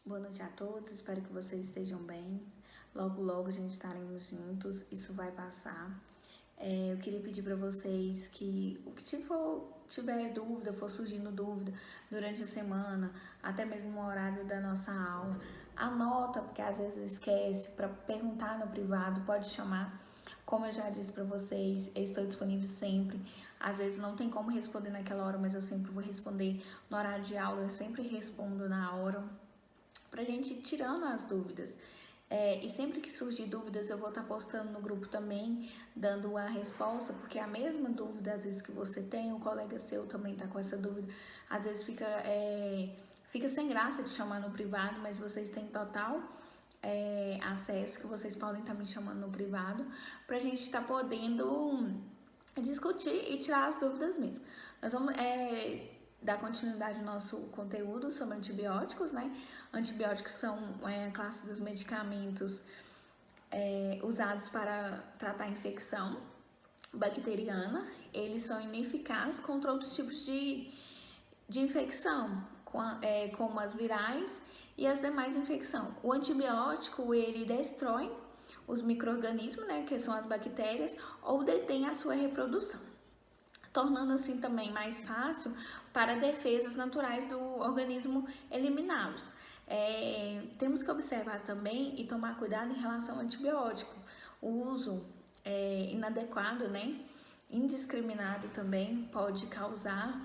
Boa noite a todos, espero que vocês estejam bem. Logo, logo a gente estaremos juntos, isso vai passar. Eu queria pedir para vocês que o que tiver dúvida, for surgindo dúvida durante a semana, até mesmo no horário da nossa aula, anota, porque às vezes esquece, para perguntar no privado, pode chamar. Como eu já disse para vocês, eu estou disponível sempre. Às vezes não tem como responder naquela hora, mas eu sempre vou responder no horário de aula, eu sempre respondo na hora, pra gente ir tirando as dúvidas. E sempre que surgir dúvidas, eu vou estar postando no grupo também, dando a resposta, porque a mesma dúvida, às vezes, que você tem, o colega seu também está com essa dúvida. Às vezes fica sem graça de chamar no privado, mas vocês têm total acesso, que vocês podem estar me chamando no privado, pra gente estar podendo discutir e tirar as dúvidas mesmo. Nós vamos dar continuidade ao nosso conteúdo sobre antibióticos, né? Antibióticos são a classe dos medicamentos usados para tratar infecção bacteriana. Eles são ineficazes contra outros tipos de infecção, como as virais e as demais infecções. O antibiótico, ele destrói os micro-organismos, né, que são as bactérias, ou detém a sua reprodução, tornando assim também mais fácil para defesas naturais do organismo eliminá-los. Temos que observar também e tomar cuidado em relação ao antibiótico. O uso inadequado, né, indiscriminado também pode causar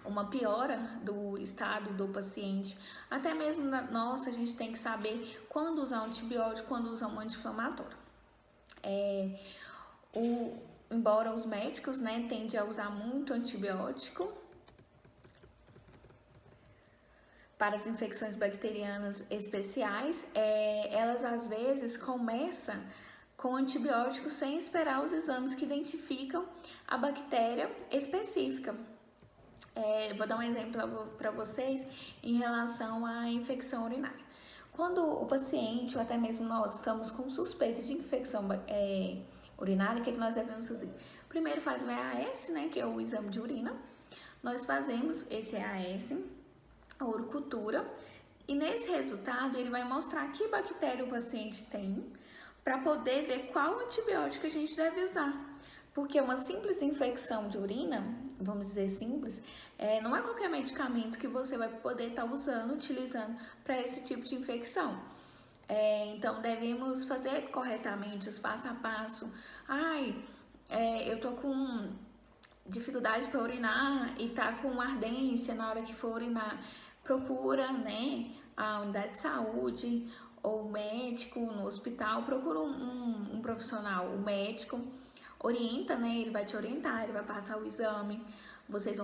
uma piora do estado do paciente. Até mesmo a gente tem que saber quando usar um antibiótico, quando usar um anti-inflamatório. Embora os médicos, né, tendem a usar muito antibiótico para as infecções bacterianas especiais, elas às vezes começam com antibióticos sem esperar os exames que identificam a bactéria específica. Vou dar um exemplo para vocês em relação à infecção urinária. Quando o paciente, ou até mesmo nós, estamos com suspeita de infecção urinária, o que nós devemos fazer? Primeiro faz o EAS, né, que é o exame de urina. Nós fazemos esse EAS, a urocultura, e nesse resultado ele vai mostrar que bactéria o paciente tem, para poder ver qual antibiótico a gente deve usar. Porque uma simples infecção de urina, vamos dizer simples, não é qualquer medicamento que você vai poder estar utilizando para esse tipo de infecção. Então, devemos fazer corretamente os passo a passo. Eu tô com dificuldade para urinar e tá com ardência na hora que for urinar. Procura, né, a unidade de saúde ou o médico no hospital, procura um profissional, o médico, orienta, né, ele vai te orientar, ele vai passar o exame, vocês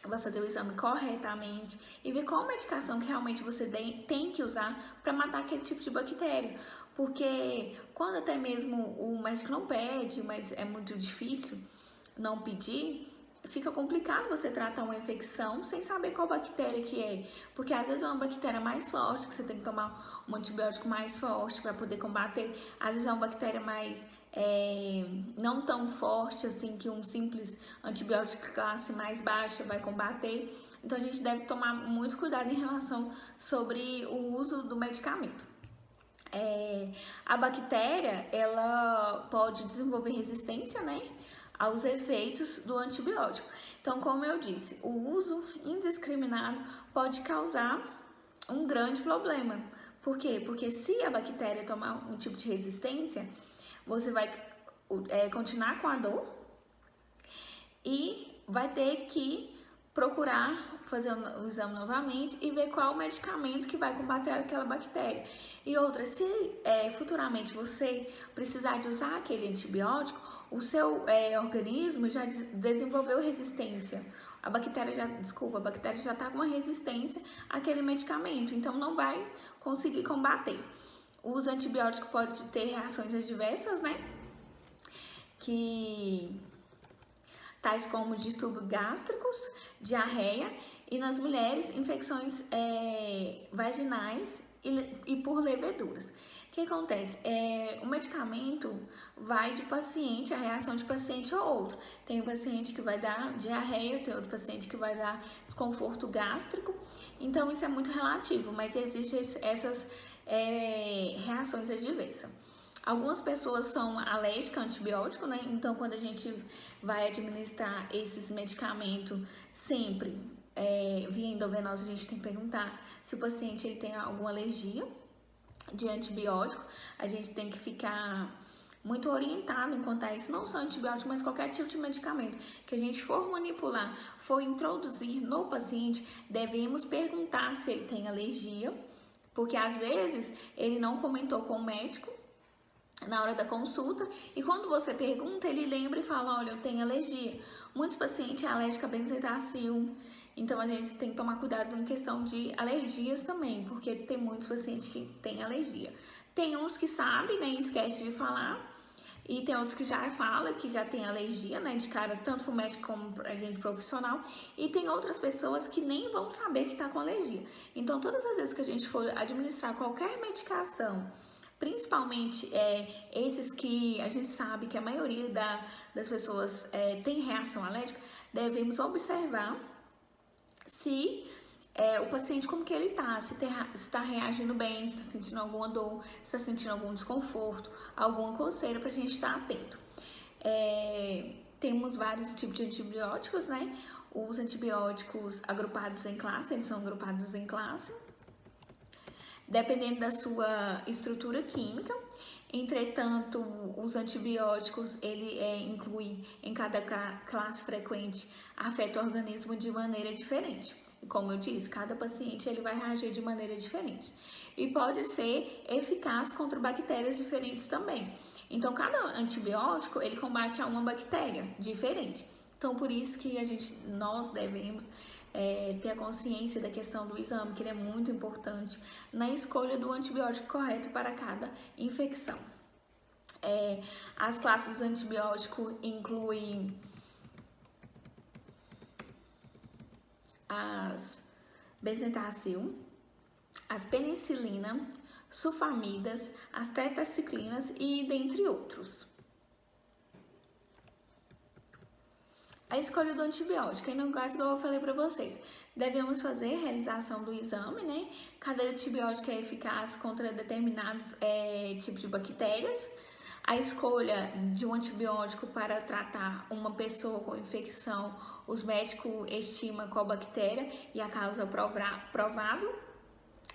vai fazer o exame corretamente e ver qual medicação que realmente você tem que usar para matar aquele tipo de bactéria. Porque quando até mesmo o médico não pede, mas é muito difícil não pedir, fica complicado você tratar uma infecção sem saber qual bactéria que é. Porque às vezes é uma bactéria mais forte, que você tem que tomar um antibiótico mais forte para poder combater. Às vezes é uma bactéria mais não tão forte assim que um simples antibiótico classe mais baixa vai combater. Então a gente deve tomar muito cuidado em relação sobre o uso do medicamento. A bactéria, ela pode desenvolver resistência, né, aos efeitos do antibiótico. Então, como eu disse, o uso indiscriminado pode causar um grande problema. Por quê? Porque se a bactéria tomar um tipo de resistência, você vai continuar com a dor e vai ter que procurar fazer o exame novamente e ver qual medicamento que vai combater aquela bactéria. E outra, se futuramente você precisar de usar aquele antibiótico, o seu organismo já desenvolveu resistência. A bactéria já está com uma resistência àquele medicamento, então não vai conseguir combater. O uso antibiótico pode ter reações adversas, né? Tais como distúrbios gástricos, diarreia e nas mulheres infecções vaginais e por leveduras. O que acontece? O medicamento vai de paciente, a reação de paciente a outro. Tem um paciente que vai dar diarreia, tem outro paciente que vai dar desconforto gástrico. Então, isso é muito relativo, mas existem essas reações adversas. Algumas pessoas são alérgicas a antibiótico, né? Então, quando a gente vai administrar esses medicamentos sempre via endovenosa, a gente tem que perguntar se o paciente ele tem alguma alergia de antibiótico. A gente tem que ficar muito orientado em quanto a isso, não só antibiótico, mas qualquer tipo de medicamento que a gente for manipular, for introduzir no paciente, devemos perguntar se ele tem alergia, porque às vezes ele não comentou com o médico na hora da consulta, e quando você pergunta, ele lembra e fala, olha, eu tenho alergia. Muitos pacientes são alérgicos a benzetacil, então a gente tem que tomar cuidado em questão de alergias também, porque tem muitos pacientes que têm alergia. Tem uns que sabem, né, e esquece de falar, e tem outros que já falam que já tem alergia, né, de cara, tanto para o médico como para a gente profissional, e tem outras pessoas que nem vão saber que está com alergia. Então, todas as vezes que a gente for administrar qualquer medicação, principalmente esses que a gente sabe que a maioria das pessoas tem reação alérgica, devemos observar se o paciente como que ele está, se está reagindo bem, se está sentindo alguma dor, se está sentindo algum desconforto, alguma coceira, para a gente estar atento. Temos vários tipos de antibióticos, né? Os antibióticos agrupados em classe, eles são agrupados em classe, dependendo da sua estrutura química. Entretanto, os antibióticos, ele inclui em cada classe frequente, afeta o organismo de maneira diferente. E como eu disse, cada paciente ele vai reagir de maneira diferente. E pode ser eficaz contra bactérias diferentes também. Então, cada antibiótico, ele combate a uma bactéria diferente. Então, por isso que nós devemos ter a consciência da questão do exame, que ele é muito importante na escolha do antibiótico correto para cada infecção. As classes dos antibióticos incluem as benzetacil, as penicilina, sulfamidas, as tetraciclinas e dentre outros. A escolha do antibiótico, e no caso que eu falei para vocês, devemos fazer a realização do exame, né? Cada antibiótico é eficaz contra determinados tipos de bactérias. A escolha de um antibiótico para tratar uma pessoa com infecção, os médicos estimam qual bactéria e a causa provável.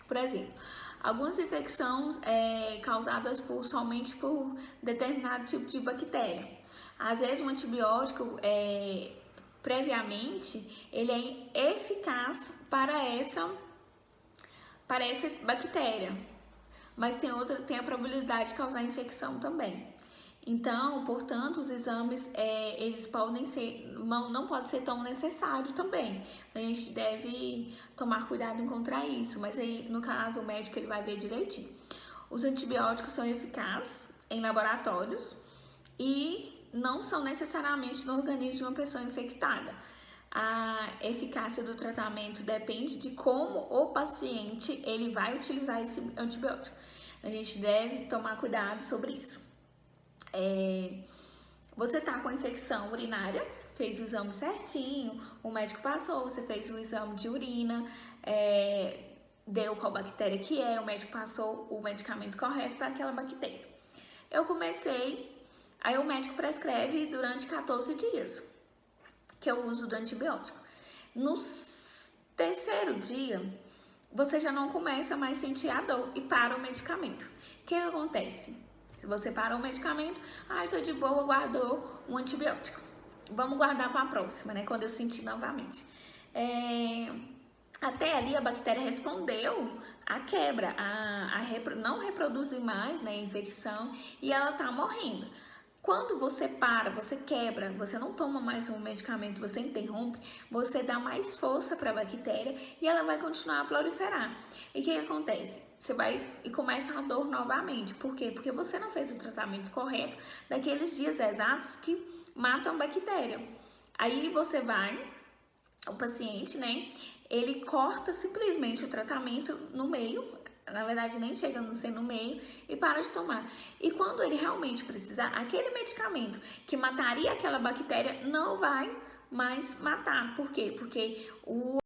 Por exemplo, algumas infecções causadas somente por determinado tipo de bactéria. Às vezes um antibiótico, previamente, ele é eficaz para essa bactéria, mas tem a probabilidade de causar infecção também. Então, portanto, os exames, eles não pode ser tão necessário também. A gente deve tomar cuidado em encontrar isso, mas aí, no caso, o médico ele vai ver direitinho. Os antibióticos são eficazes em laboratórios e não são necessariamente no organismo de uma pessoa infectada. A eficácia do tratamento depende de como o paciente ele vai utilizar esse antibiótico. A gente deve tomar cuidado sobre isso. Você tá com infecção urinária, fez o exame certinho, o médico passou, você fez o exame de urina, deu qual bactéria que é, o médico passou o medicamento correto para aquela bactéria. Aí o médico prescreve durante 14 dias, que é o uso do antibiótico. No terceiro dia, você já não começa mais a sentir a dor e para o medicamento. O que acontece? Se você parou o medicamento, tô de boa, guardou um antibiótico. Vamos guardar para a próxima, né? Quando eu sentir novamente. Até ali a bactéria respondeu à quebra, não reproduzir mais, né, a infecção, e ela tá morrendo. Quando você para, você quebra, você não toma mais um medicamento, você interrompe, você dá mais força para a bactéria e ela vai continuar a proliferar. E o que acontece? Você vai e começa a dor novamente. Por quê? Porque você não fez o tratamento correto daqueles dias exatos que matam a bactéria. Aí o paciente, né, ele corta simplesmente o tratamento no meio, na verdade nem chega no ser no meio, e para de tomar. E quando ele realmente precisar, aquele medicamento que mataria aquela bactéria não vai mais matar. Por quê? Porque o